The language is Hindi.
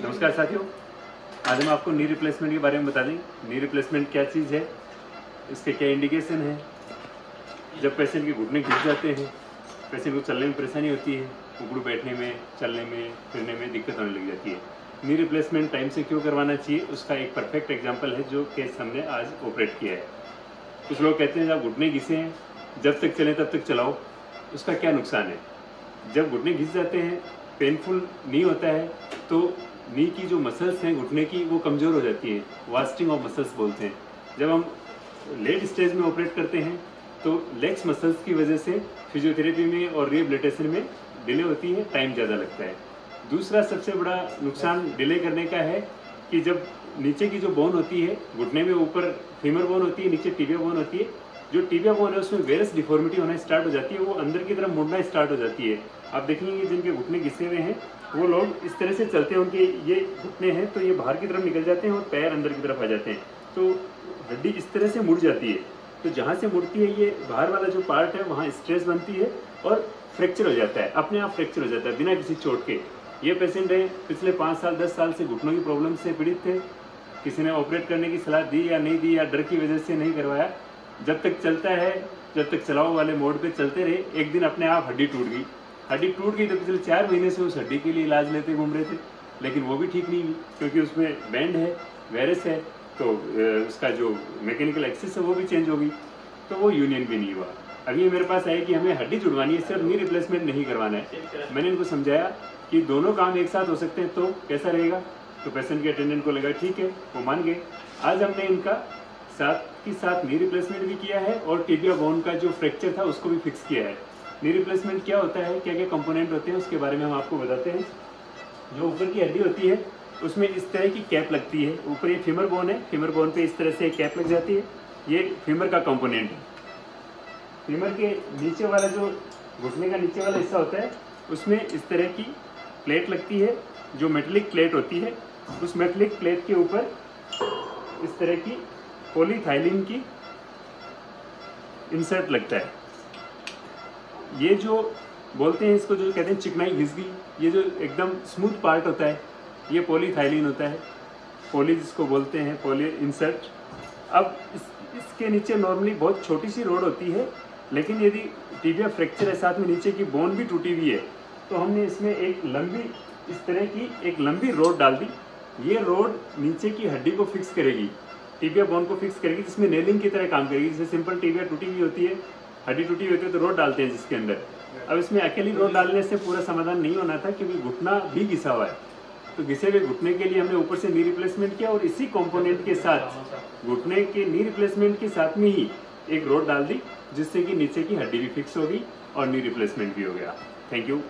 नमस्कार साथियों, आज हम आपको नी रिप्लेसमेंट के बारे में बता दें। नी रिप्लेसमेंट क्या चीज़ है, इसके क्या इंडिकेशन है। जब पेशेंट के घुटने घिस जाते हैं, पेशेंट को चलने में परेशानी होती है, उखड़ू बैठने में, चलने में, फिरने में दिक्कत होने लग जाती है। नी रिप्लेसमेंट टाइम से क्यों करवाना चाहिए, उसका एक परफेक्ट एग्जाम्पल है जो केस हमने आज ऑपरेट किया है। कुछ लोग कहते हैं जब घुटने घिसे हैं जब तक चलें तब तक चलाओ, उसका क्या नुकसान है। जब घुटने घिस जाते हैं, पेनफुल नी होता है, तो नी की जो मसल्स हैं घुटने की वो कमज़ोर हो जाती है, वास्टिंग ऑफ मसल्स बोलते हैं। जब हम लेट स्टेज में ऑपरेट करते हैं तो लेग्स मसल्स की वजह से फिजियोथेरेपी में और रिहेबिलिटेशन में डिले होती है, टाइम ज़्यादा लगता है। दूसरा सबसे बड़ा नुकसान डिले करने का है कि जब नीचे की जो बोन होती है घुटने में, ऊपर फीमर बोन होती है, नीचे टिबिया बोन होती है, जो टिबिया बोन है उसमें वेरस डिफॉर्मिटी होना स्टार्ट हो जाती है, वो अंदर की तरफ मुड़ना स्टार्ट हो जाती है। आप देखेंगे जिनके घुटने घिसे हुए हैं वो लोग इस तरह से चलते हैं, उनके ये घुटने हैं तो ये बाहर की तरफ निकल जाते हैं और पैर अंदर की तरफ आ जाते हैं, तो हड्डी इस तरह से मुड़ जाती है। तो जहाँ से मुड़ती है ये बाहर वाला जो पार्ट है वहाँ स्ट्रेस बनती है और फ्रैक्चर हो जाता है, अपने आप फ्रैक्चर हो जाता है बिना किसी चोट के। ये पेशेंट है पिछले 5 साल 10 साल से घुटनों की प्रॉब्लम से पीड़ित थे, किसी ने ऑपरेट करने की सलाह दी या नहीं दी या डर की वजह से नहीं करवाया। जब तक चलता है, जब तक चलाओ वाले मोड पे चलते रहे, एक दिन अपने आप हड्डी टूट गई। हड्डी टूट गई तो पिछले 4 महीने से उस हड्डी के लिए इलाज लेते घूम रहे थे, लेकिन वो भी ठीक नहीं हुई क्योंकि उसमें बैंड है, वायरस है, तो उसका जो मैकेनिकल एक्सेस है वो भी चेंज हो गई, तो वो यूनियन भी नहीं हुआ। अभी ये मेरे पास आए कि हमें हड्डी जुड़वानी है, सिर्फ नी रिप्लेसमेंट नहीं करवाना है। मैंने इनको समझाया कि दोनों काम एक साथ हो सकते हैं तो कैसा रहेगा, तो पेशेंट के अटेंडेंट को लगा ठीक है, वो मान गए। आज हमने इनका साथ ही साथ नी रिप्लेसमेंट भी किया है और टिबिया बोन का जो फ्रैक्चर था उसको भी फिक्स किया है। नी रिप्लेसमेंट क्या होता है, क्या क्या कंपोनेंट होते हैं, उसके बारे में हम आपको बताते हैं। जो ऊपर की हड्डी होती है उसमें इस तरह की कैप लगती है, ऊपर ये फीमर बोन है, फीमर बोन पे इस तरह से कैप लग जाती है, ये फीमर का कंपोनेंट है। फीमर के नीचे वाला जो घुटने का नीचे वाला हिस्सा होता है उसमें इस तरह की प्लेट लगती है, जो मेटेलिक प्लेट होती है। उस मेटेलिक प्लेट के ऊपर इस तरह की पॉलीथाइलिन की इंसर्ट लगता है। ये जो बोलते हैं इसको, जो कहते हैं चिकनाई घिस गई, ये जो एकदम स्मूथ पार्ट होता है ये पॉलीथाइलिन होता है, पॉली जिसको बोलते हैं, पॉली इंसर्ट। अब इसके नीचे नॉर्मली बहुत छोटी सी रोड होती है, लेकिन यदि टिबिया फ्रैक्चर है साथ में नीचे की बोन भी टूटी हुई है तो हमने इसमें एक लंबी इस तरह की एक लंबी रोड डाल दी। ये रोड नीचे की हड्डी को फिक्स करेगी, टिबिया बोन को फिक्स करेगी, जिसमें नेलिंग की तरह काम करेगी। जैसे सिंपल टिबिया टूटी हुई होती है, हड्डी टूटी हुई होती है तो रोड डालते हैं जिसके अंदर। अब इसमें अकेली रोड डालने से पूरा समाधान नहीं होना था क्योंकि घुटना भी घिसा हुआ है, तो घिसे हुए घुटने के लिए हमने ऊपर से नी रिप्लेसमेंट किया और इसी कंपोनेंट के साथ घुटने के नी रिप्लेसमेंट के साथ में ही एक रोड डाल दी, जिससे कि नीचे की हड्डी भी फिक्स हो गई और नी रिप्लेसमेंट भी हो गया। Thank you.